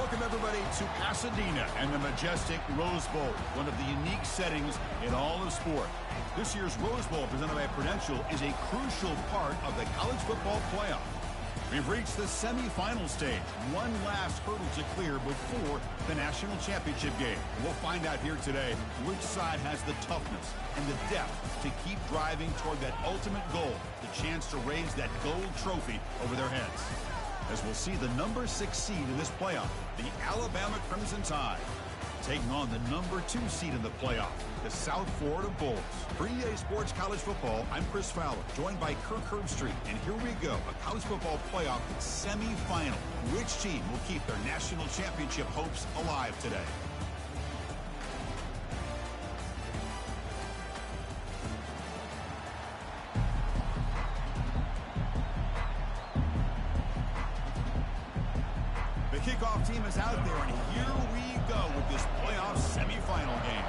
Welcome, everybody, to Pasadena and the majestic Rose Bowl, one of the unique settings in all of sport. This year's Rose Bowl, presented by Prudential, is a crucial part of the college football playoff. We've reached the semifinal stage, one last hurdle to clear before the national championship game. We'll find out here today which side has the toughness and the depth to keep driving toward that ultimate goal, the chance to raise that gold trophy over their heads. As we'll see the number 6 seed in this playoff, the Alabama Crimson Tide, taking on the number 2 seed in the playoff, the South Florida Bulls. For EA Sports College Football, I'm Chris Fowler, joined by Kirk Herbstreit. And here we go, a college football playoff semifinal. Which team will keep their national championship hopes alive today? The kickoff team is out there, and here we go with this playoff semifinal game.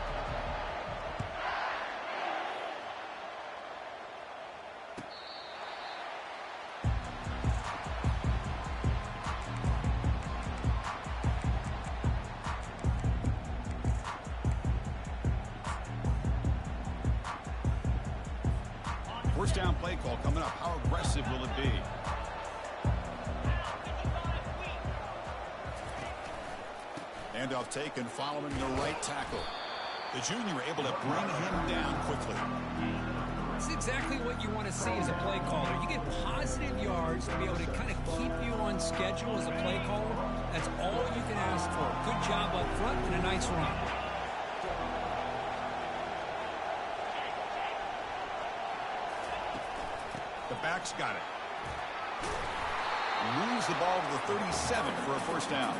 First down play call coming up. How aggressive will it be? Handoff taken following the right tackle. The junior able to bring him down quickly. It's exactly what you want to see as a play caller. You get positive yards to be able to kind of keep you on schedule as a play caller. That's all you can ask for. Good job up front and a nice run. The back's got it. Moves the ball to the 37 for a first down.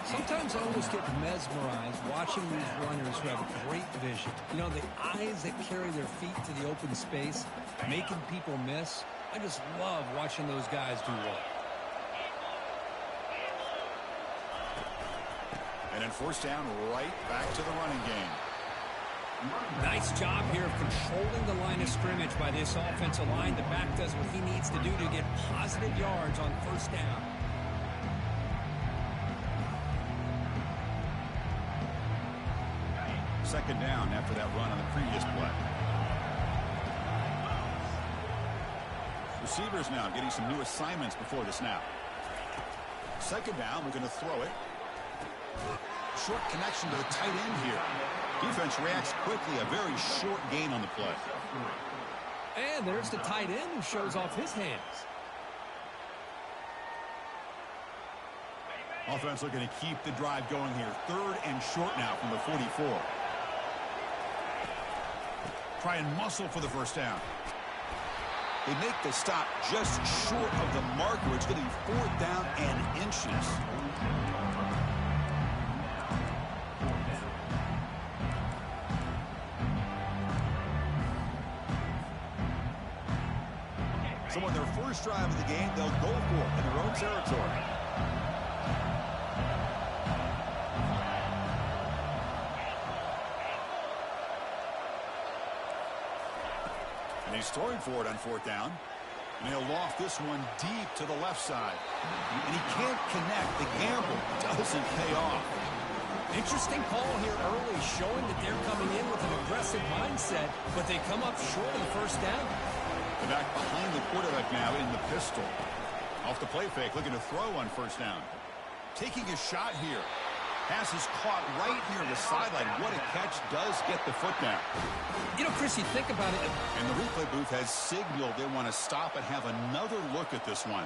Sometimes I almost get mesmerized watching these runners who have great vision. You know, the eyes that carry their feet to the open space, making people miss. I just love watching those guys do well. And then first down, right back to the running game. Nice job here of controlling the line of scrimmage by this offensive line. The back does what he needs to do to get positive yards on first down. Second down after that run on the previous play. Receivers now getting some new assignments before the snap. Second down, we're going to throw it. Short connection to the tight end here. Defense reacts quickly, a very short gain on the play. And there's the tight end who shows off his hands. Offense looking to keep the drive going here. Third and short now from the 44. Try and muscle for the first down. They make the stop just short of the marker. It's going to be fourth down and inches. So on their first drive of the game, they'll go for it in their own territory. And he's throwing for it on fourth down. And he'll loft this one deep to the left side. And he can't connect. The gamble doesn't pay off. Interesting call here early, showing that they're coming in with an aggressive mindset, but they come up short of the first down. The back behind the quarterback now in the pistol. Off the play fake, looking to throw on first down. Taking a shot here. Pass is caught right near the sideline. What a catch, does get the foot down. You know, Chris, you think about it. And the replay booth has signaled they want to stop and have another look at this one.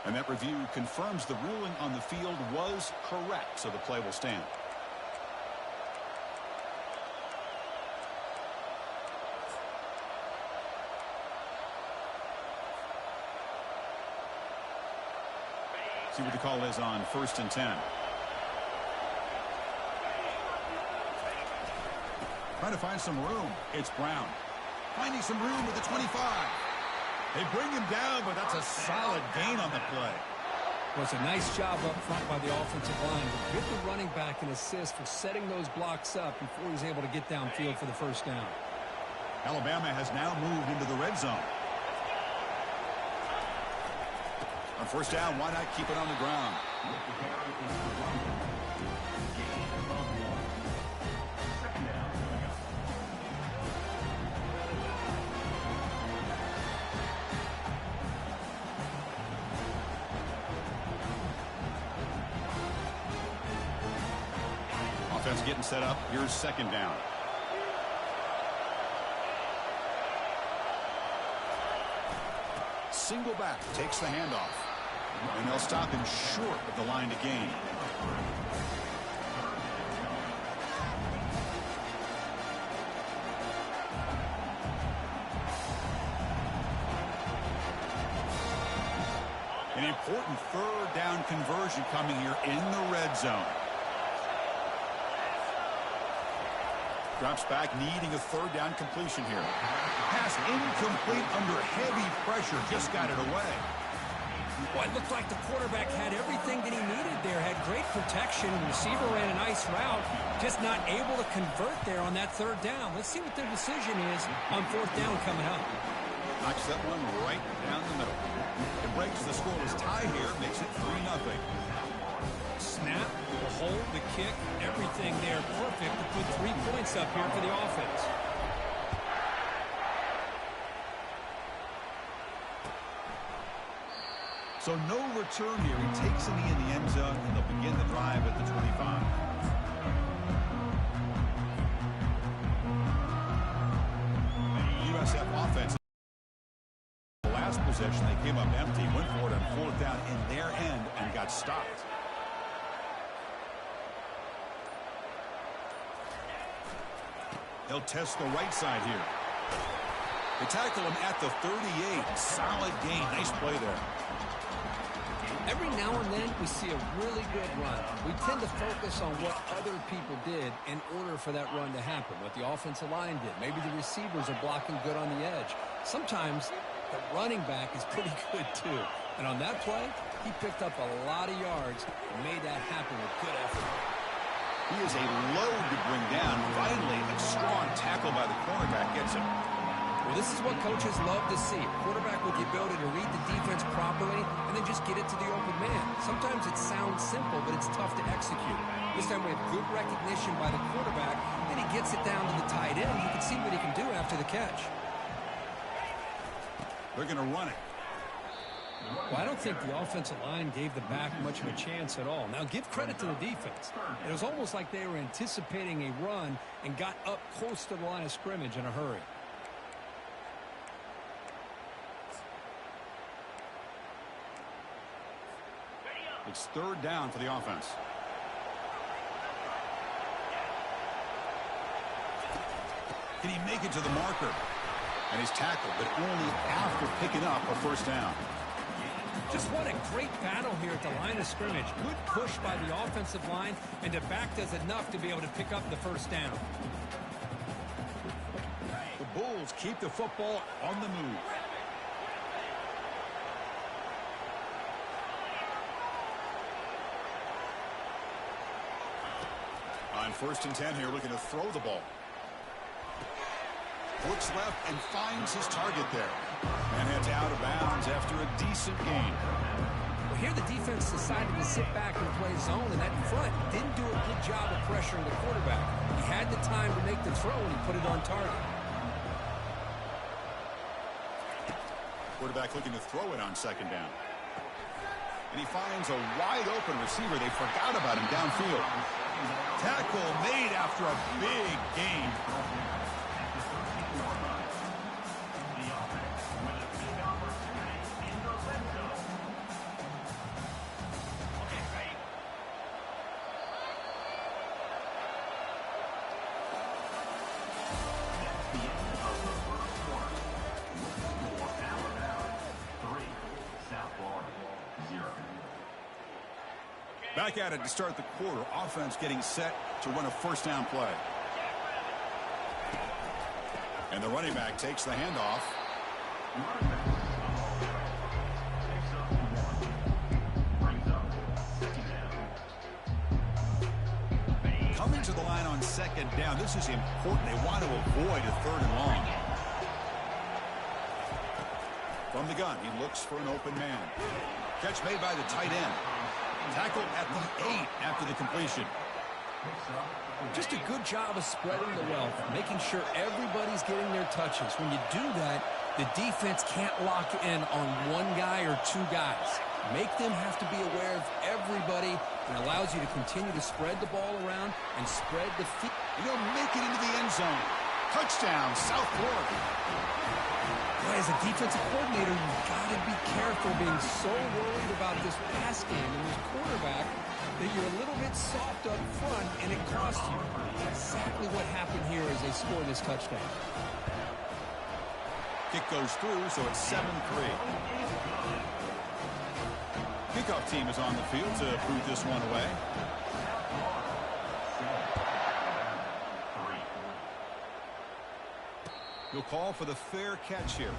And that review confirms the ruling on the field was correct, so the play will stand. See what the call is on 1st and 10. Trying to find some room. It's Brown. Finding some room with the 25. They bring him down, but that's a solid gain on the play. Well, it's a nice job up front by the offensive line. But give the running back an assist for setting those blocks up before he's able to get downfield for the first down. Alabama has now moved into the red zone. A On first down, why not keep it on the ground? Offense getting set up. Here's second down. Single back, takes the handoff. And they'll stop him short of the line to gain. An important third down conversion coming here in the red zone. Drops back, needing a third down completion here. Pass incomplete under heavy pressure. Just got it away. Well, it looked like the quarterback had everything that he needed there. Had great protection. The receiver ran a nice route. Just not able to convert there on that third down. Let's see what their decision is on fourth down coming up. Knocks that one right down the middle. It breaks the scoreless tie here. Makes it 3-0. Snap, the hold, the kick, everything there perfect to put 3 points up here for the offense. So no return here. He takes it in the end zone, and they'll begin the drive at the 25. USF offense. The last possession, they came up empty, went for it on fourth down in their end, and got stopped. They'll test the right side here. They tackle him at the 38. Solid gain. Nice play there. Every now and then we see a really good run. We tend to focus on what other people did in order for that run to happen, what the offensive line did. Maybe the receivers are blocking good on the edge. Sometimes the running back is pretty good too. And on that play, he picked up a lot of yards and made that happen with good effort. He is a load to bring down. Finally, a strong tackle by the cornerback gets him. Well, this is what coaches love to see. A quarterback with the ability to read the defense properly and then just get it to the open man. Sometimes it sounds simple, but it's tough to execute. This time we have good recognition by the quarterback. Then he gets it down to the tight end. You can see what he can do after the catch. They're going to run it. Well, I don't think the offensive line gave the back much of a chance at all. Now, give credit to the defense. It was almost like they were anticipating a run and got up close to the line of scrimmage in a hurry. It's third down for the offense. Can he make it to the marker? And he's tackled, but only after picking up a first down. Just what a great battle here at the line of scrimmage. Good push by the offensive line, and the back does enough to be able to pick up the first down. The Bulls keep the football on the move. On first and 10 here, looking to throw the ball. Looks left and finds his target there. And heads out of bounds after a decent gain. Well, here the defense decided to sit back and play zone, and that front didn't do a good job of pressuring the quarterback. He had the time to make the throw, and he put it on target. Quarterback looking to throw it on second down. And he finds a wide open receiver. They forgot about him downfield. Tackle made after a big gain. Back at it to start the quarter. Offense getting set to run a first down play. And the running back takes the handoff. Coming to the line on second down. This is important. They want to avoid a third and long. From the gun, he looks for an open man. Catch made by the tight end. Tackled at the 8 after the completion. Just a good job of spreading the wealth, making sure everybody's getting their touches. When you do that, the defense can't lock in on one guy or two guys. Make them have to be aware of everybody, and allows you to continue to spread the ball around and spread the field. And they'll make it into the end zone. Touchdown, South Florida. Boy, as a defensive coordinator, you've got to be careful being so worried about this pass game and this quarterback that you're a little bit soft up front, and it costs you. That's exactly what happened here as they score this touchdown. Kick goes through, so it's 7-3. Kickoff team is on the field to boot this one away. He'll call for the fair catch here.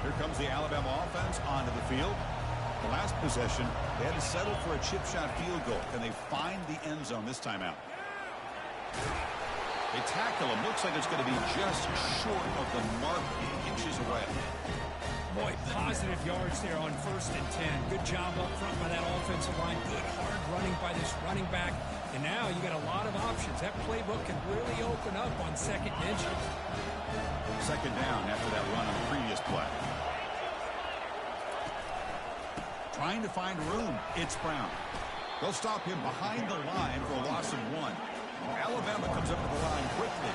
Here comes the Alabama offense onto the field. The last possession, they had to settle for a chip shot field goal. Can they find the end zone this time out? They tackle him. Looks like it's going to be just short of the mark, inches away. Boy, positive yards there on 1st and 10. Good job up front by that offensive line. Good hard running by this running back. And now you got a lot of options. That playbook can really open up on 2nd and inches. 2nd down after that run on the previous play. Trying to find room. It's Brown. They'll stop him behind the line for a loss of 1. Alabama comes up to the line quickly.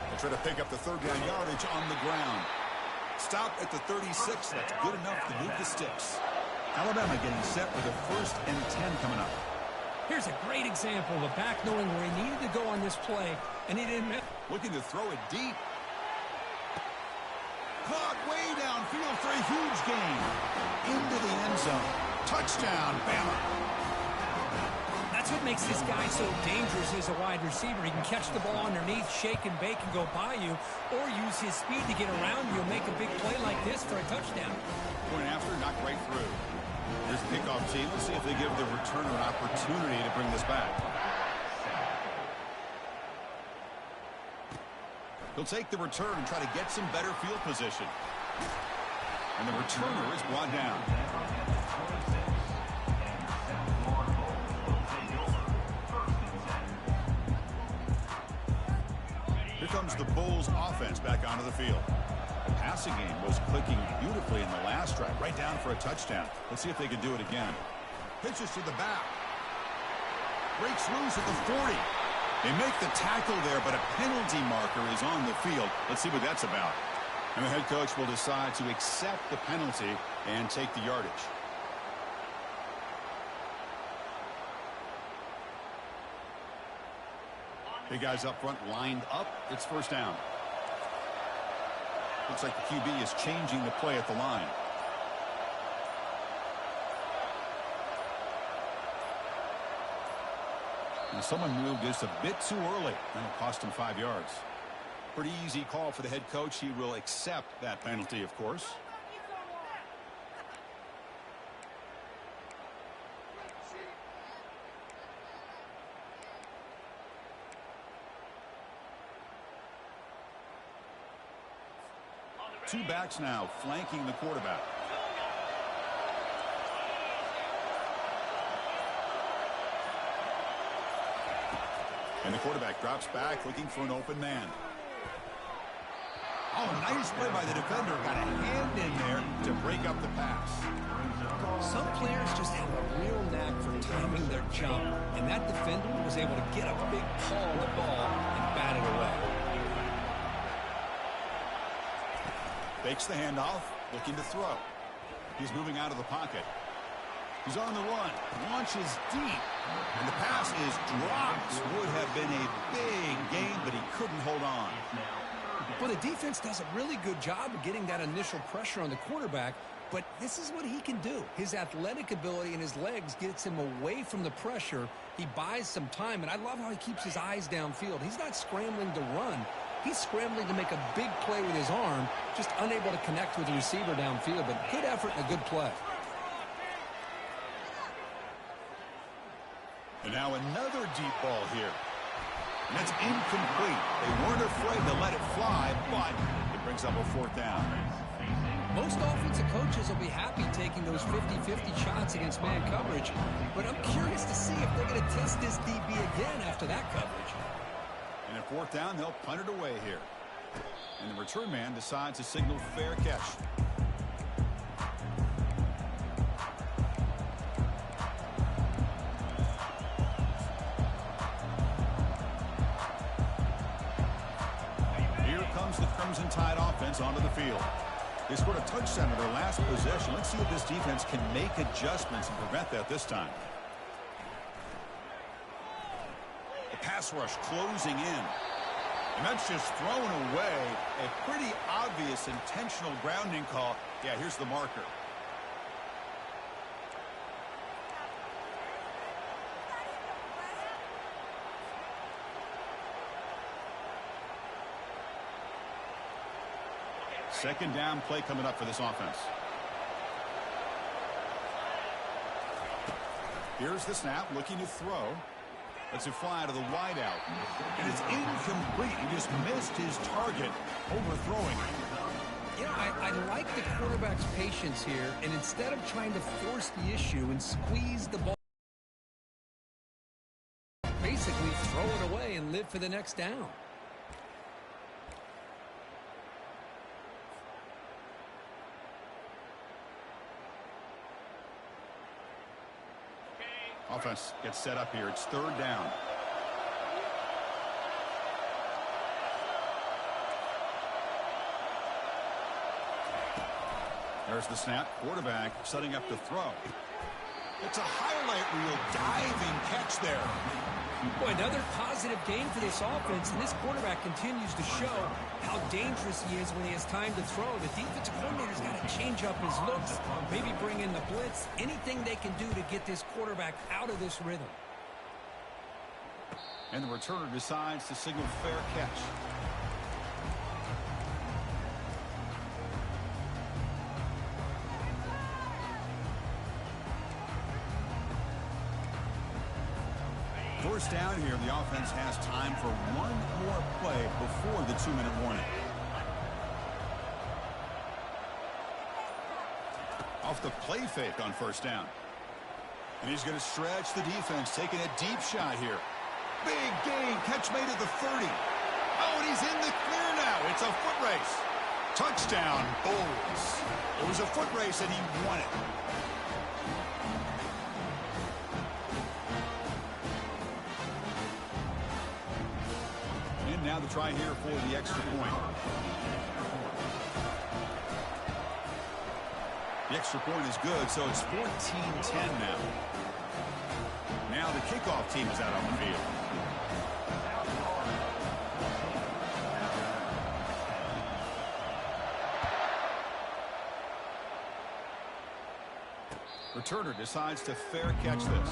They try to pick up the 3rd down yardage on the ground. Stop at the 36. That's good enough to move the sticks. Alabama getting set with a 1st and 10 coming up. Here's a great example of a back knowing where he needed to go on this play, and he didn't miss. Looking to throw it deep. Caught way downfield for a huge gain. Into the end zone. Touchdown, Bama. That's what makes this guy so dangerous as a wide receiver. He can catch the ball underneath, shake and bake, and go by you, or use his speed to get around you and make a big play like this for a touchdown. Point after, knocked right through. Here's the kickoff team. Let's see if they give the returner an opportunity to bring this back. He'll take the return and try to get some better field position. And the returner is brought down. Here comes the Bulls offense back onto the field. The passing game was clicking beautifully in the last drive, right down for a touchdown. Let's see if they can do it again. Pitches to the back. Breaks loose at the 40. They make the tackle there, but a penalty marker is on the field. Let's see what that's about. And the head coach will decide to accept the penalty and take the yardage. Big guys up front lined up. It's 1st down. Looks like the QB is changing the play at the line. And someone moved this a bit too early. That'll cost him 5 yards. Pretty easy call for the head coach. He will accept that penalty, of course. Two backs now flanking the quarterback. And the quarterback drops back looking for an open man. Oh, nice play by the defender. Got a hand in there to break up the pass. Some players just have a real knack for timing their jump, and that defender was able to get a big paw on the ball and bat it away. Fakes the handoff, looking to throw. He's moving out of the pocket. He's on the run, launches deep, and the pass is dropped. Would have been a big gain, but he couldn't hold on. Well, the defense does a really good job of getting that initial pressure on the quarterback, but this is what he can do. His athletic ability and his legs gets him away from the pressure. He buys some time, and I love how he keeps his eyes downfield. He's not scrambling to run. He's scrambling to make a big play with his arm, just unable to connect with the receiver downfield, but good effort and a good play. And now another deep ball here. And that's incomplete. They weren't afraid to let it fly, but it brings up a fourth down. Most offensive coaches will be happy taking those 50-50 shots against man coverage, but I'm curious to see if they're going to test this DB again after that coverage. And at fourth down, they'll punt it away here. And the return man decides to signal fair catch. Here comes the Crimson Tide offense onto the field. They scored a touchdown in their last possession. Let's see if this defense can make adjustments and prevent that this time. The pass rush closing in. And that's just thrown away. A pretty obvious intentional grounding call. Yeah, here's the marker. Second down play coming up for this offense. Here's the snap, looking to throw. Lets it fly to the wideout. And it's incomplete. He just missed his target, overthrowing it. You know, I like the quarterback's patience here, and instead of trying to force the issue and squeeze the ball, basically throw it away and live for the next down. Offense gets set up here. It's third down. There's the snap. Quarterback setting up to throw. It's a highlight reel diving catch there. Boy, another positive game for this offense, and this quarterback continues to show how dangerous he is when he has time to throw. The defensive coordinator's got to change up his looks, maybe bring in the blitz, anything they can do to get this quarterback out of this rhythm. And the returner decides to signal fair catch. First down here, the offense has time for one more play before the 2-minute warning. Off the play fake on first down. And he's going to stretch the defense, taking a deep shot here. Big gain, catch made at the 30. Oh, and he's in the clear now. It's a foot race. Touchdown, Bulls. It was a foot race, and he won it. Now the try here for the extra point. The extra point is good, so it's 14-10 now. Now the kickoff team is out on the field. Returner decides to fair catch this.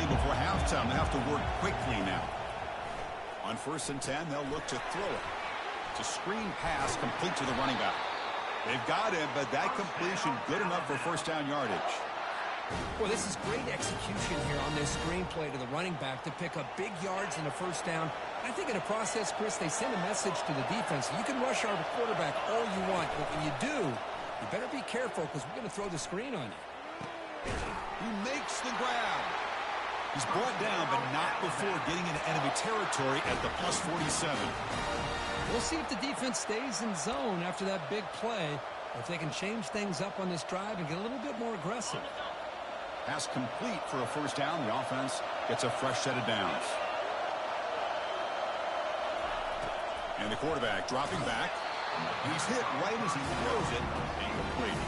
Before halftime, they have to work quickly now. On 1st and 10, they'll look to throw it. It's a screen pass complete to the running back. They've got him, but that completion good enough for first down yardage. Well, this is great execution here on this screen play to the running back to pick up big yards and a first down. I think in the process, Chris, they send a message to the defense. You can rush our quarterback all you want, but when you do, you better be careful because we're going to throw the screen on you. He makes the grab. He's brought down, but not before getting into enemy territory at the plus 47. We'll see if the defense stays in zone after that big play, or if they can change things up on this drive and get a little bit more aggressive. Pass complete for a first down. The offense gets a fresh set of downs. And the quarterback dropping back. And he's hit right as he throws it. Incomplete.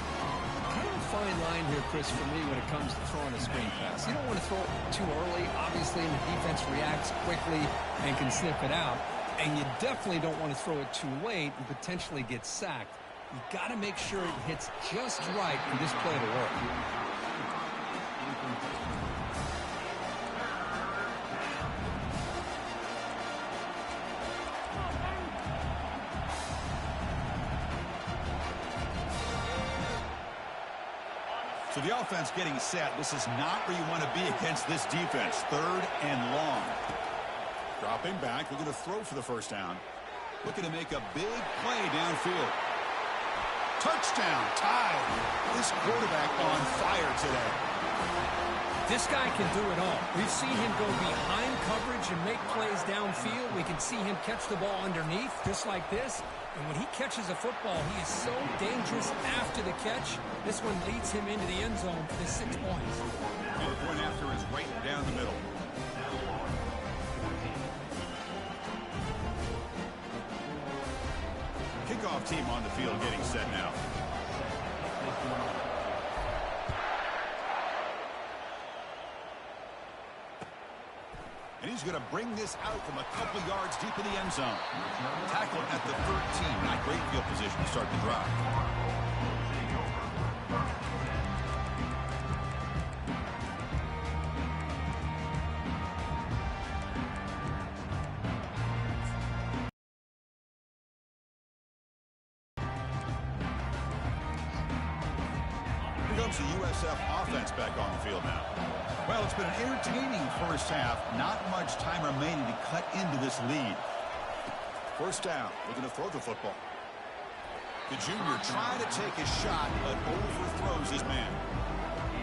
Kind of a fine line here, Chris, for me when it comes to throwing a screen pass. You don't want to throw it too early, obviously, and the defense reacts quickly and can sniff it out. And you definitely don't want to throw it too late and potentially get sacked. You've got to make sure it hits just right for this play to work. So the offense getting set. This is not where you want to be against this defense. 3rd and long. Dropping back, looking to throw for the first down. Looking to make a big play downfield. Touchdown, tied. This quarterback on fire today. This guy can do it all. We've seen him go behind coverage and make plays downfield. We can see him catch the ball underneath, just like this. And when he catches a football, he is so dangerous after the catch. This one leads him into the end zone for the 6 points. And the point after is right down the middle. Kickoff team on the field getting set now. And he's going to bring this out from a couple yards deep in the end zone. Tackle at the 13. Not great field position to start the drive. Here comes the USF offense back on the field now. Well, it's been an entertaining first half. Not much time remaining to cut into this lead. First down, looking to throw the football. The junior trying to take a shot, but overthrows his man.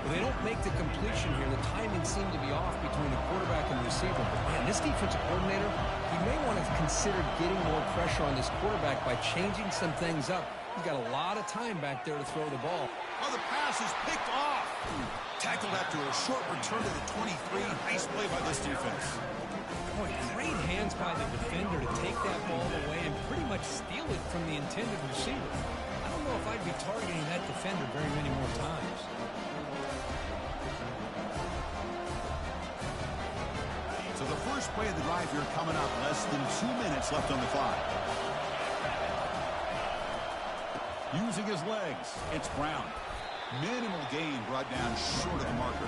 Well, they don't make the completion here. The timing seemed to be off between the quarterback and the receiver. But, man, this defensive coordinator, he may want to consider getting more pressure on this quarterback by changing some things up. He's got a lot of time back there to throw the ball. Oh, the pass is picked off. Tackled after a short return to the 23. Nice play by this defense. Boy, great hands by the defender to take that ball away and pretty much steal it from the intended receiver. I don't know if I'd be targeting that defender very many more times. So the first play of the drive here coming up. Less than 2 minutes left on the clock. Using his legs, it's Brown. Minimal gain brought down short of the marker.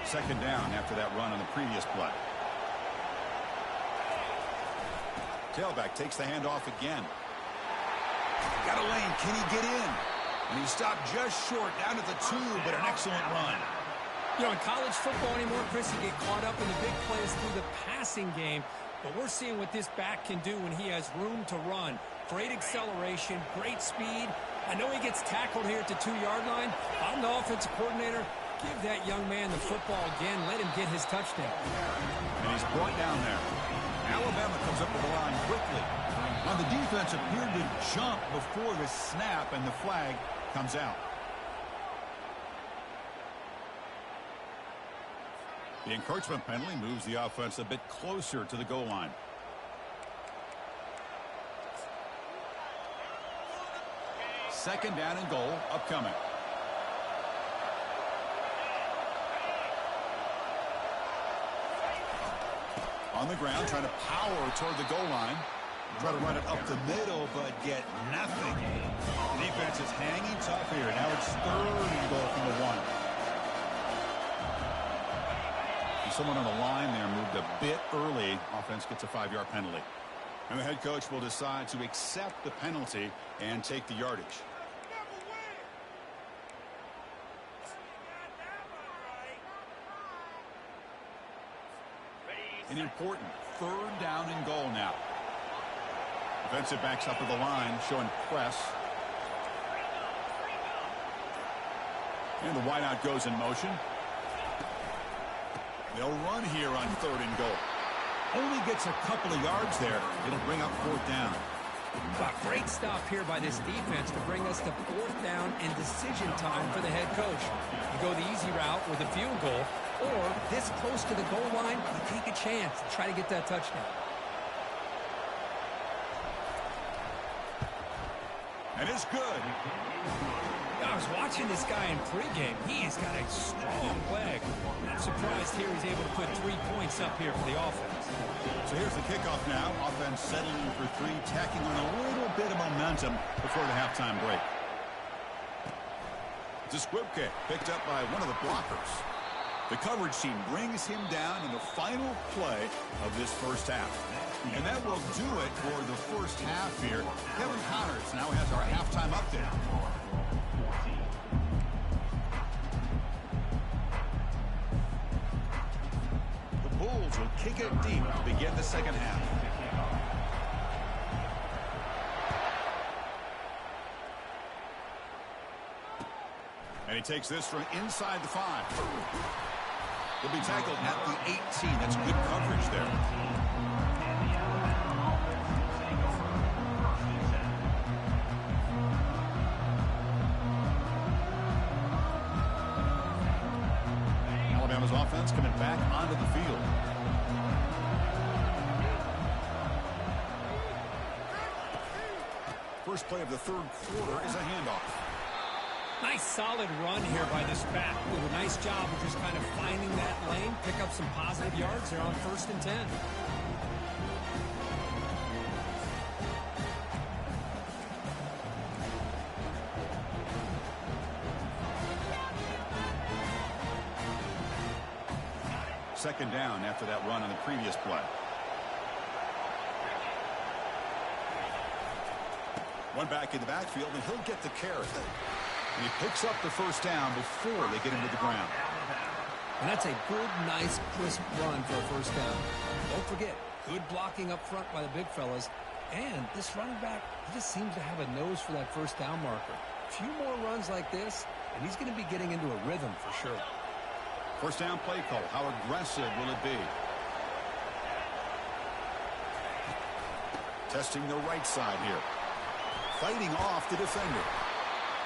Second down after that run on the previous play. Tailback takes the handoff again. Got a lane. Can he get in? And he stopped just short, down at the 2, but an excellent run. You know, in college football anymore, Chris, you get caught up in the big plays through the passing game. But we're seeing what this back can do when he has room to run. Great acceleration, great speed. I know he gets tackled here at the 2-yard line. I'm the offensive coordinator. Give that young man the football again. Let him get his touchdown. And he's brought down there. Alabama comes up to the line quickly. Now the defense appeared to jump before the snap, and the flag comes out. The encroachment penalty moves the offense a bit closer to the goal line. Second down and goal upcoming. On the ground, trying to power toward the goal line. Try to run it up the middle, but get nothing. The defense is hanging tough here. Now it's 3rd and goal from the 1. And someone on the line there moved a bit early. Offense gets a 5-yard penalty. And the head coach will decide to accept the penalty and take the yardage. An important 3rd down and goal now. Defensive backs up at the line, showing press. And the wideout goes in motion. They'll run here on 3rd and goal. Only gets a couple of yards there. It'll bring up 4th down. A great stop here by this defense to bring us to 4th down and decision time for the head coach. You go the easy route with a field goal, or this close to the goal line, you take a chance to try to get that touchdown. And it's good. I was watching this guy in pregame. He has got a strong leg. I'm surprised here he's able to put 3 points up here for the offense. So here's the kickoff now. Offense settling for 3, tacking on a little bit of momentum before the halftime break. Zasquipke picked up by one of the blockers. The coverage team brings him down in the final play of this first half. And that will do it for the first half here. Kevin Connors now has our halftime update. The Bulls will kick it deep to begin the second half. And he takes this from inside the 5. He'll be tackled at the 18. That's good coverage there. Alabama's offense coming back onto the field. First play of the 3rd quarter is a handoff. Nice solid run here by this back. Did a nice job of just kind of finding that lane, pick up some positive yards there on 1st and 10. Second down after that run on the previous play. One back in the backfield, and he'll get the carry. And he picks up the first down before they get him to the ground. And that's a good, nice, crisp run for a first down. Don't forget, good blocking up front by the big fellas. And this running back, he just seems to have a nose for that first down marker. A few more runs like this, and he's going to be getting into a rhythm for sure. First down play call. How aggressive will it be? Testing the right side here. Fighting off the defender.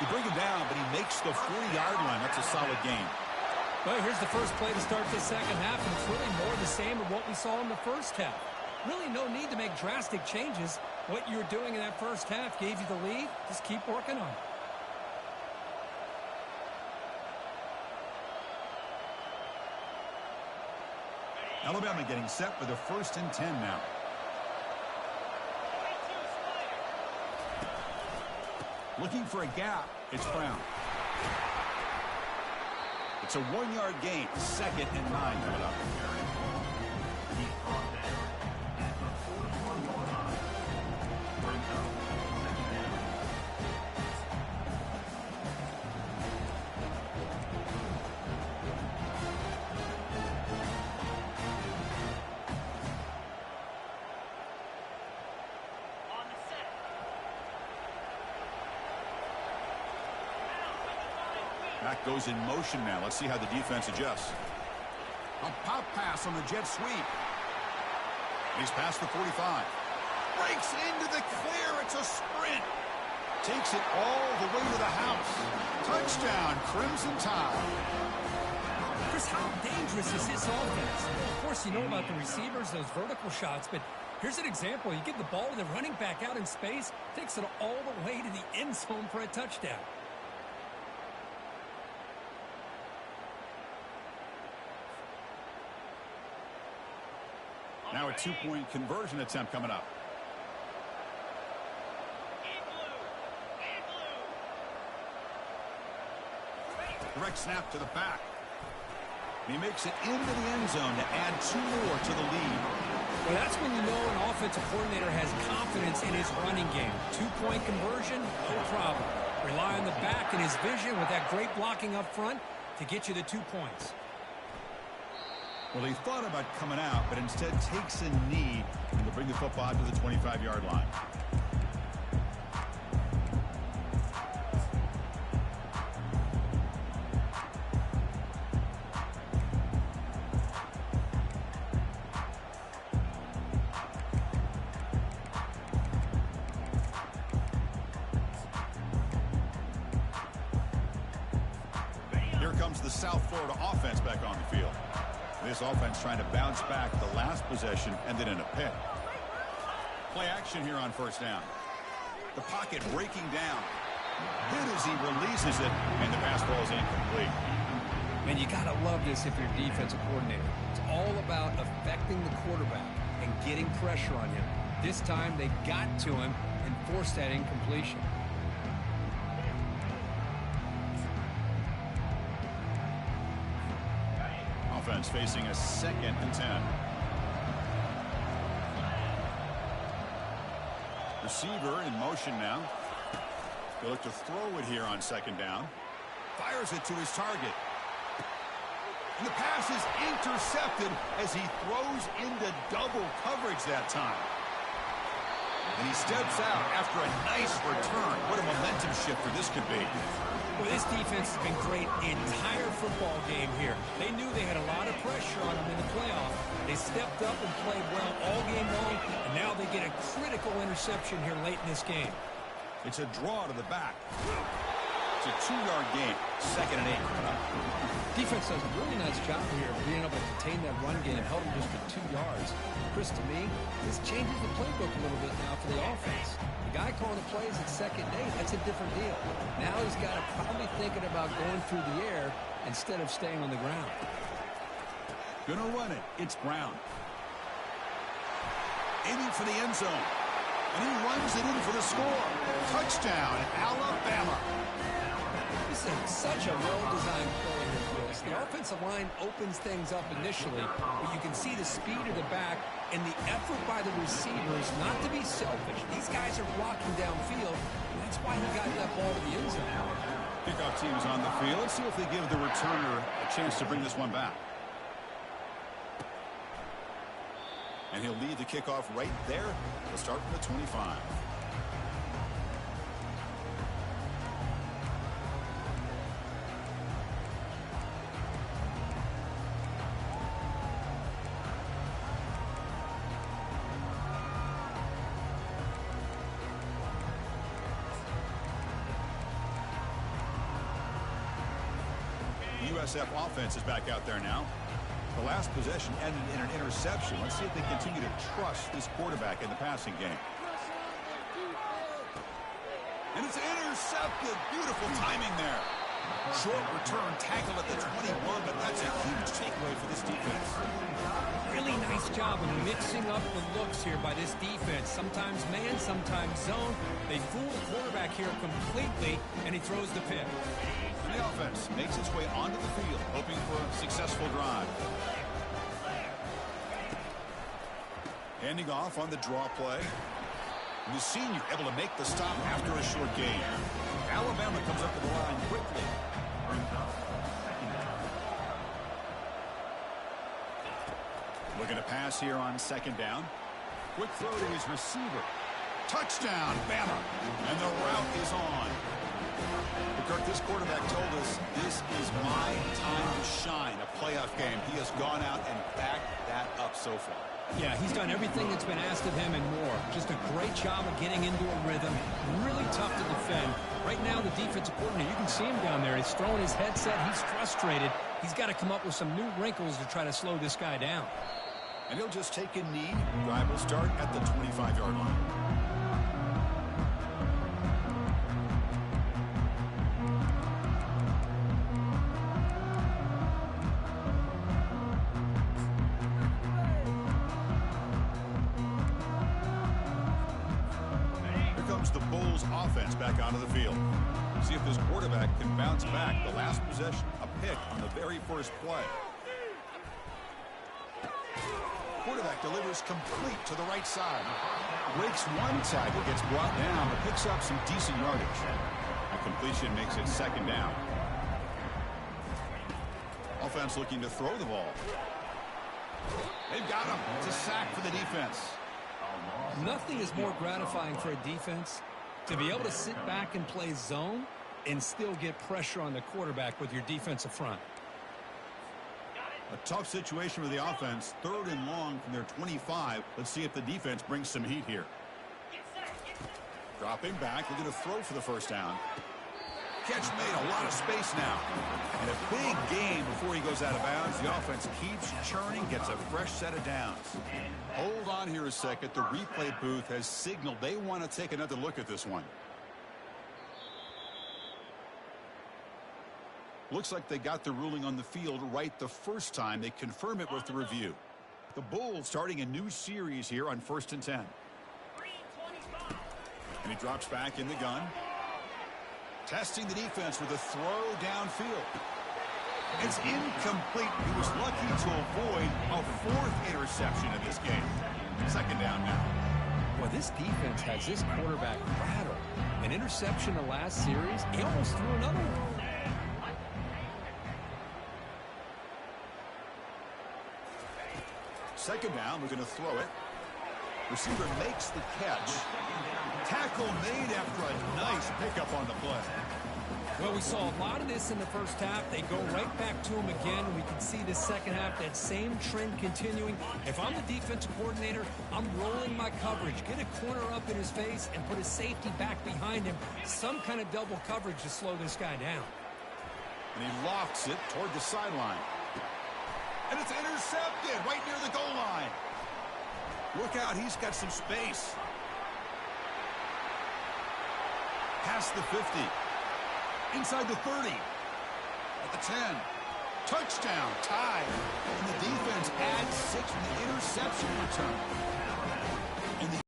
You bring him down, but he makes the 40-yard line. That's a solid gain. Well, here's the first play to start this second half, and it's really more the same of what we saw in the first half. Really no need to make drastic changes. What you were doing in that first half gave you the lead. Just keep working on it. Alabama getting set for the 1st and 10 now. Looking for a gap. It's Brown. It's a 1-yard gain. 2nd and 9 coming up. Back goes in motion now. Let's see how the defense adjusts. A pop pass on the jet sweep. He's past the 45. Breaks into the clear. It's a sprint. Takes it all the way to the house. Touchdown, Crimson Tide. Chris, how dangerous is this offense? Of course, you know about the receivers, those vertical shots, but here's an example. You give the ball to the running back out in space, takes it all the way to the end zone for a touchdown. Now a 2-point conversion attempt coming up. Direct snap to the back. He makes it into the end zone to add 2 more to the lead. Well, that's when you know an offensive coordinator has confidence in his running game. 2-point conversion, no problem. Rely on the back and his vision with that great blocking up front to get you the 2 points. Well, he thought about coming out, but instead takes a knee to bring the football to the 25-yard line. comes the South Florida offense back on the field. This offense trying to bounce back the last possession, ended in a pick. Play action here on first down. The pocket breaking down. Hit as he releases it, and the pass ball is incomplete. Man, you got to love this if you're a defensive coordinator. It's all about affecting the quarterback and getting pressure on him. This time, they got to him and forced that incompletion. Offense facing a 2nd and 10. Receiver in motion now. He'll look to throw it here on 2nd down. Fires it to his target. And the pass is intercepted as he throws into double coverage that time. And he steps out after a nice return. What a momentum shifter this could be. Well, this defense has been great the entire football game here. They knew they had a lot of pressure on them in the playoff. They stepped up and played well all game long, and now they get a critical interception here late in this game. It's a draw to the back. It's a 2-yard gain, 2nd and 8. Defense does a really nice job here of being able to contain that run game and held them just to 2 yards. Chris, to me, this changes the playbook a little bit now for the offense. The guy calling the plays at 2nd and 8, that's a different deal. Now he's got to probably thinking about going through the air instead of staying on the ground. Gonna run it. It's Brown. Aiming for the end zone. And he runs it in for the score. Touchdown, Alabama. This is such a well-designed play here, Chris. The offensive line opens things up initially, but you can see the speed of the back and the effort by the receivers not to be selfish. These guys are blocking downfield, and that's why he got that ball to the end zone. Kickoff team is on the field. Let's see if they give the returner a chance to bring this one back. And he'll lead the kickoff right there. He'll start from the 25. The USF offense is back out there now. The last possession ended in an interception. Let's see if they continue to trust this quarterback in the passing game. And it's intercepted. Beautiful timing there. Short return, tackle at the 21, but that's a huge takeaway for this defense. Really nice job of mixing up the looks here by this defense. Sometimes man, sometimes zone. They fool the quarterback here completely, and he throws the pick. And the offense makes its way onto the field, hoping for a successful drive. Handing off on the draw play. And the senior able to make the stop after a short gain. Alabama comes up to the line quickly. Looking to pass here on 2nd down. Quick throw to his receiver. Touchdown, Bama. And the route is on. But Kirk, this quarterback told us this is my time to shine, a playoff game. He has gone out and backed that up so far. Yeah, he's done everything that's been asked of him and more. Just a great job of getting into a rhythm. Really tough to defend. Right now, the defensive coordinator, you can see him down there. He's throwing his headset. He's frustrated. He's got to come up with some new wrinkles to try to slow this guy down. And he'll just take a knee. Drive will start at the 25-yard line. The Bulls offense back onto the field. See if this quarterback can bounce back. The last possession, a pick on the very first play. Quarterback delivers complete to the right side. Breaks one tackle, gets brought down, but picks up some decent yardage. A completion makes it 2nd down. Offense looking to throw the ball. They've got him. It's a sack for the defense. Nothing is more gratifying for a defense to be able to sit back and play zone and still get pressure on the quarterback with your defensive front. A tough situation for the offense. 3rd and long from their 25. Let's see if the defense brings some heat here. Dropping back, looking to throw for the first down. Catch made, a lot of space now. And a big gain before he goes out of bounds. The offense keeps churning, gets a fresh set of downs. Hold on here a second. The replay booth has signaled they want to take another look at this one. Looks like they got the ruling on the field right the first time. They confirm it with the review. The Bulls starting a new series here on 1st and 10. And he drops back in the gun. Testing the defense with a throw downfield. It's incomplete. He was lucky to avoid a 4th interception in this game. 2nd down now. Well, this defense has this quarterback rattled. An interception the last series, he almost threw another one. Second down, we're going to throw it. Receiver makes the catch. Tackle made after a nice pickup on the play. Well, we saw a lot of this in the first half. They go right back to him again. We can see the second half, that same trend continuing. If I'm the defensive coordinator, I'm rolling my coverage. Get a corner up in his face and put a safety back behind him. Some kind of double coverage to slow this guy down. And he lofts it toward the sideline. And it's intercepted right near the goal line. Look out, he's got some space. Past the 50. Inside the 30. At the 10. Touchdown, tied. And the defense adds 6 from the interception return. And the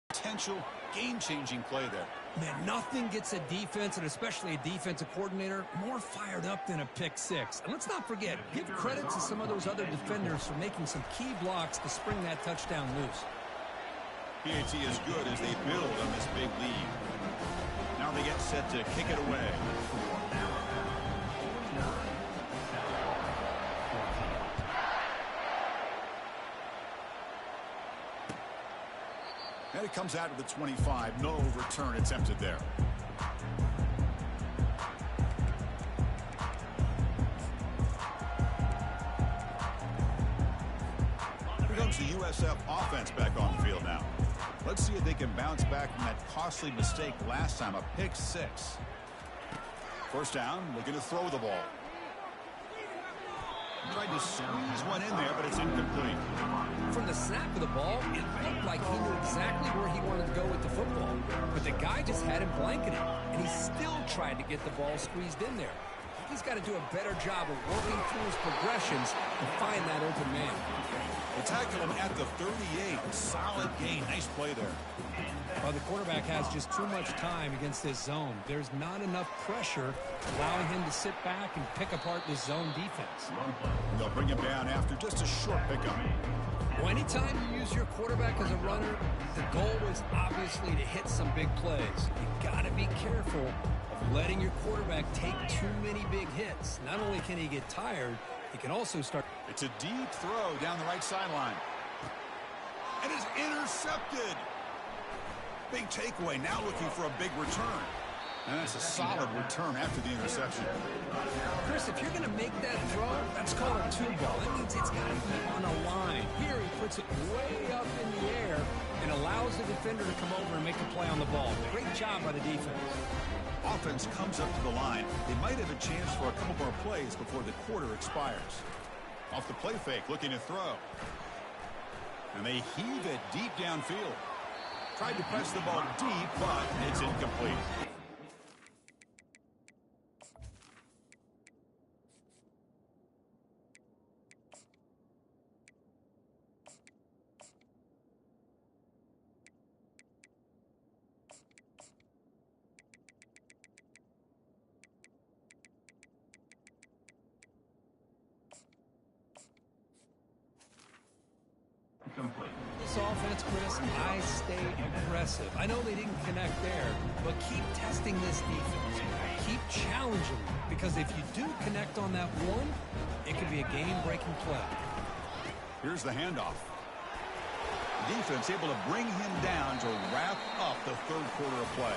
potential game-changing play there. Man, nothing gets a defense, and especially a defensive coordinator, more fired up than a pick six. And let's not forget, give credit to some of those other defenders for making some key blocks to spring that touchdown loose. PAT is good as they build on this big lead. Now they get set to kick it away. And it comes out to the 25. No return attempted there. Here comes the USF offense back on the field now. Let's see if they can bounce back from that costly mistake last time, a pick six. First down, looking to throw the ball. Tried to squeeze one in there, but it's incomplete. From the snap of the ball, it looked like he knew exactly where he wanted to go with the football. But the guy just had him blanketed, and he still tried to get the ball squeezed in there. He's got to do a better job of working through his progressions and find that open man. They tackle him at the 38. Solid gain. Nice play there. Well, the quarterback has just too much time against this zone. There's not enough pressure allowing him to sit back and pick apart this zone defense. They'll bring him down after just a short pickup. Well, anytime you use your quarterback as a runner, the goal is obviously to hit some big plays. You've got to be careful of letting your quarterback take too many big hits. Not only can he get tired, he can also start. It's a deep throw down the right sideline. And it's intercepted. Big takeaway, now looking for a big return. And that's a solid return after the interception. Chris, if you're going to make that throw, that's called a two ball. That means it's got to be on a line. Here he puts it way up in the air and allows the defender to come over and make a play on the ball. Great job by the defense. Offense comes up to the line. They might have a chance for a couple more plays before the quarter expires. Off the play fake, looking to throw. And they heave it deep downfield. Tried to press the ball deep, but it's incomplete. This offense, Chris, I stay aggressive. I know they didn't connect there, but keep testing this defense. Keep challenging them, because if you do connect on that one, it could be a game-breaking play. Here's the handoff. Defense able to bring him down to wrap up the third quarter of play.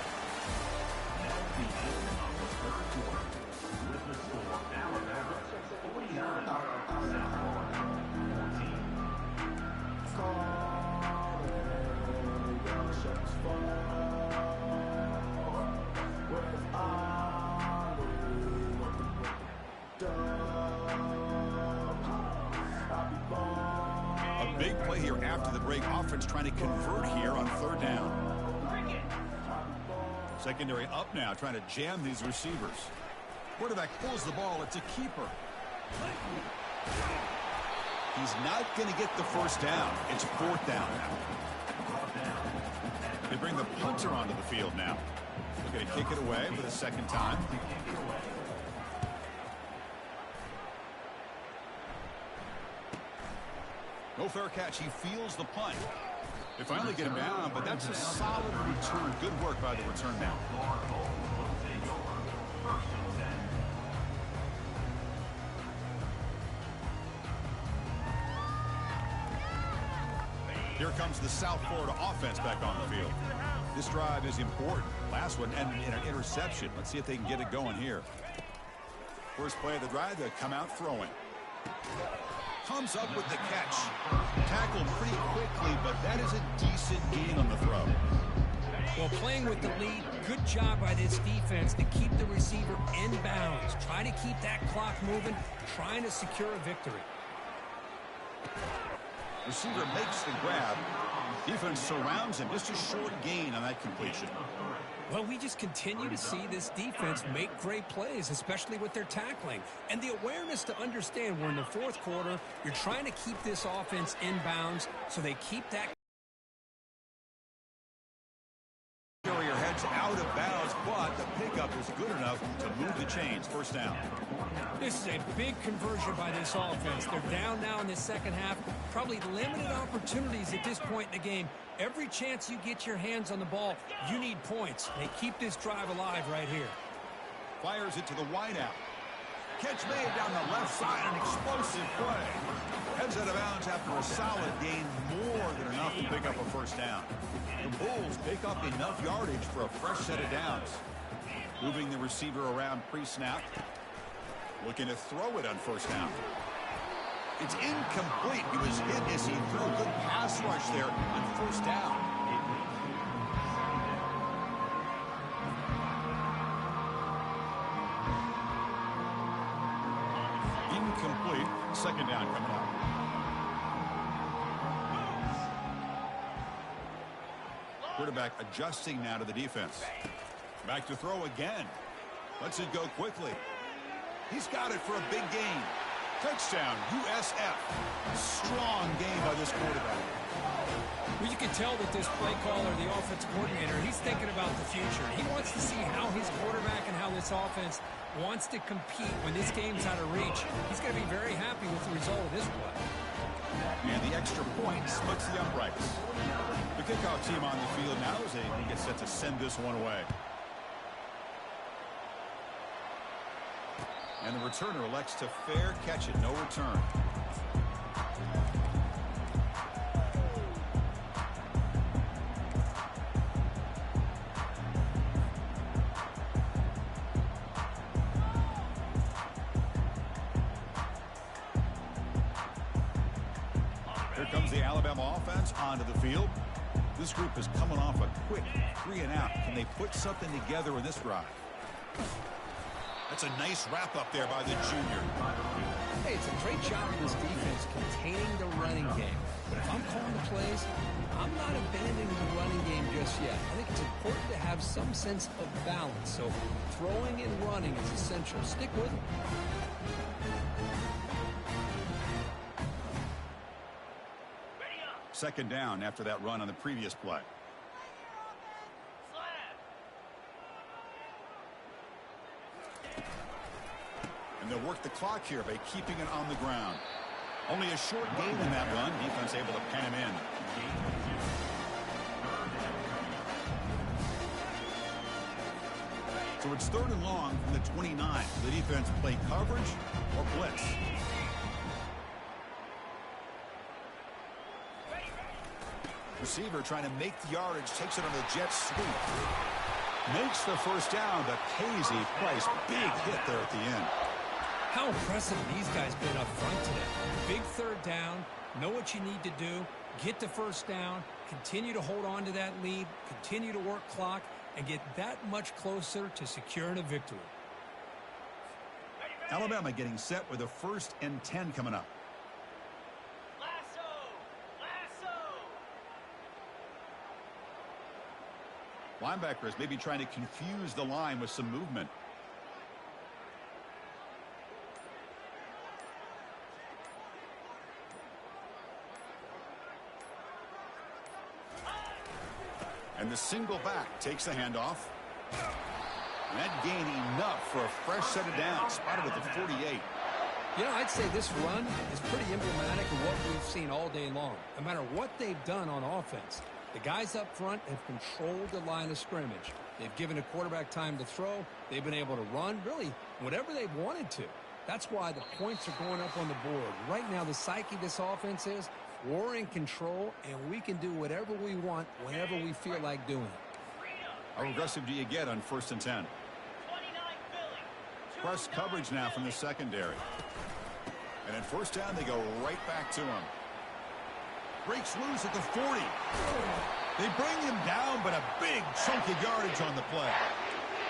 Big play here after the break. Offense trying to convert here on third down. Secondary up now, trying to jam these receivers. Quarterback pulls the ball. It's a keeper. He's not going to get the first down. It's fourth down now. They bring the punter onto the field now. They're going to kick it away for the second time. No fair catch. He feels the punt. They finally get him down, but that's a solid return. Good work by the return man. Here comes the South Florida offense back on the field. This drive is important. Last one ended in an interception. Let's see if they can get it going here. First play of the drive, they come out throwing. Comes up with the catch. Tackled pretty quickly, but that is a decent gain on the throw. Well, playing with the lead, good job by this defense to keep the receiver in bounds. Try to keep that clock moving, trying to secure a victory. Receiver makes the grab. Defense surrounds him. Just a short gain on that completion. Well, we just continue to see this defense make great plays, especially with their tackling. And the awareness to understand we're in the fourth quarter, you're trying to keep this offense in bounds so they keep that Your head's out of bounds, but the pickup is good enough to move the chains. First down. This is a big conversion by this offense. They're down now in the second half. Probably limited opportunities at this point in the game. Every chance you get your hands on the ball, you need points. They keep this drive alive right here. Fires it to the wideout. Catch made down the left side. An explosive play. Heads out of bounds after a solid gain. More than enough to pick up a first down. The Bulls pick up enough yardage for a fresh set of downs. Moving the receiver around pre-snap. Looking to throw it on first down. It's incomplete. He was hit as he threw a good pass rush there on first down. Incomplete. Second down coming up. Quarterback adjusting now to the defense. Back to throw again. Lets it go quickly. He's got it for a big gain. Touchdown, USF. Strong game by this quarterback. Well, you can tell that this play caller, the offense coordinator, he's thinking about the future. He wants to see how his quarterback and how this offense wants to compete when this game's out of reach. He's going to be very happy with the result of this play. And the extra point splits the uprights. The kickoff team on the field now as they get set to send this one away. And the returner elects to fair catch it. No return. Here comes the Alabama offense onto the field. This group is coming off a quick 3-and-out. Can they put something together in this drive? That's a nice wrap-up there by the junior. Hey, it's a great job of this defense containing the running game. But if I'm calling the plays, I'm not abandoning the running game just yet. I think it's important to have some sense of balance. So throwing and running is essential. Stick with it. Second down after that run on the previous play. And they'll work the clock here by keeping it on the ground. Only a short gain in that run. Defense able to pen him in. So it's third and long from the 29. The defense play coverage or blitz. Receiver trying to make the yardage. Takes it on the jet sweep. Makes the first down, but pays a price. Big hit there at the end. How impressive these guys been up front today. Big third down. Know what you need to do. Get the first down. Continue to hold on to that lead. Continue to work clock. And get that much closer to securing a victory. Alabama getting set with a 1st and 10 coming up. Linebacker is maybe trying to confuse the line with some movement. And the single back takes the handoff. And that gained enough for a fresh set of downs. Spotted at the 48. You know, I'd say this run is pretty emblematic of what we've seen all day long. No matter what they've done on offense, the guys up front have controlled the line of scrimmage. They've given a quarterback time to throw. They've been able to run, really, whatever they've wanted to. That's why the points are going up on the board. Right now, the psyche of this offense is we're in control, and we can do whatever we want whenever we feel like doing it. How aggressive do you get on 1st and 10? Press coverage now from the secondary. And at 1st down, they go right back to him. Breaks loose at the 40. They bring him down, but a big chunk of yardage on the play.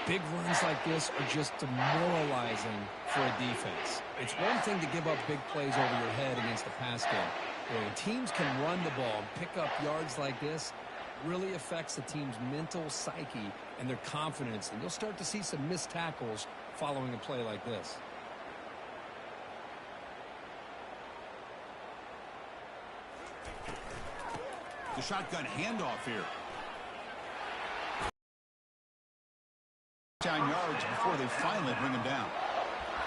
Big runs like this are just demoralizing for a defense. It's one thing to give up big plays over your head against the pass game. But when teams can run the ball and pick up yards like this, it really affects the team's mental psyche and their confidence. And you'll start to see some missed tackles following a play like this. The shotgun handoff here. Down yards before they finally bring him down.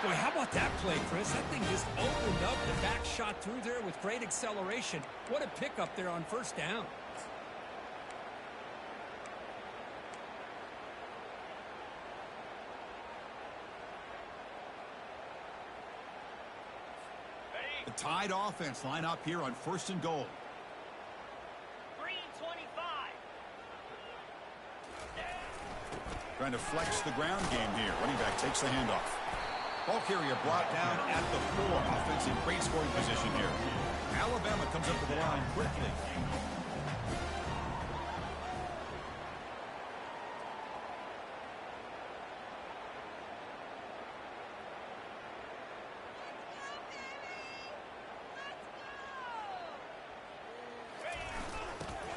Boy, how about that play, Chris? That thing just opened up. The back shot through there with great acceleration. What a pickup there on 1st down. The Tide offense line up here on 1st and goal. Trying to flex the ground game here. Running back takes the handoff. Ball carrier brought down at the 4. Offense in great scoring position here. Alabama comes up to the line quickly.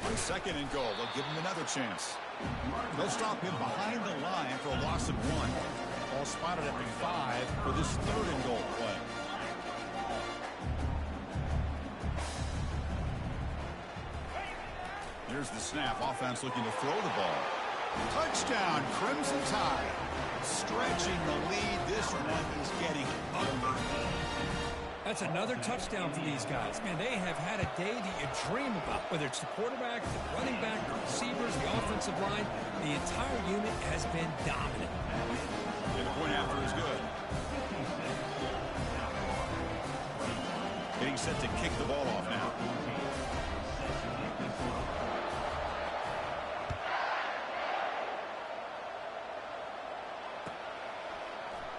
On 2nd and goal, they'll give him another chance. They'll stop him behind the line for a loss of 1. Ball spotted at the 5 for this 3rd and goal play. Here's the snap. Offense looking to throw the ball. Touchdown, Crimson Tide. Stretching the lead. This one is getting ugly. That's another touchdown for these guys. Man, they have had a day that you dream about. Whether it's the quarterback, the running back, the receivers, the offensive line, the entire unit has been dominant. And the point after is good. Getting set to kick the ball off now.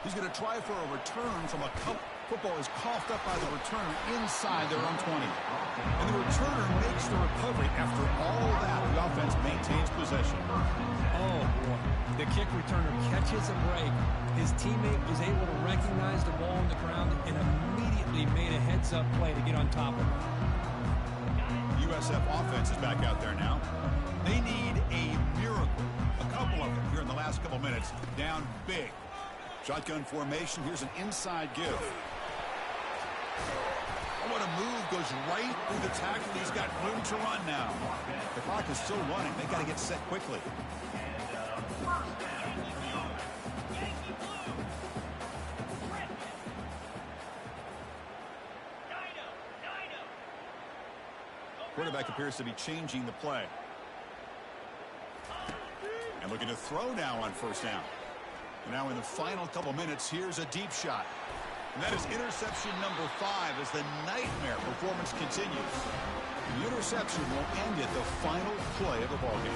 He's going to try for a return from a couple. Football is coughed up by the returner inside their own 20. And the returner makes the recovery. After all that, the offense maintains possession. Oh, boy. The kick returner catches a break. His teammate was able to recognize the ball on the ground and immediately made a heads-up play to get on top of it. USF offense is back out there now. They need a miracle. A couple of them here in the last couple minutes. Down big. Shotgun formation. Here's an inside give. Oh, what a move. Goes right through the tackle. He's got room to run now. The clock is still running. They got to get set quickly. Quarterback appears to be changing the play. And looking to throw now on 1st down. And now in the final couple minutes, here's a deep shot. And that is interception number 5 as the nightmare performance continues. The interception will end it, the final play of the ballgame.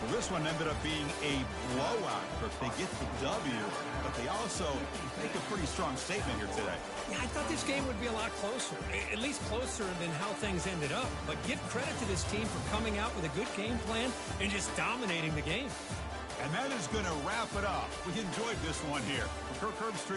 Well, this one ended up being a blowout. They get the W, but they also make a pretty strong statement here today. Yeah, I thought this game would be a lot closer, at least closer than how things ended up. But give credit to this team for coming out with a good game plan and just dominating the game. And that is going to wrap it up. We enjoyed this one here. For Kirk Herbstreit.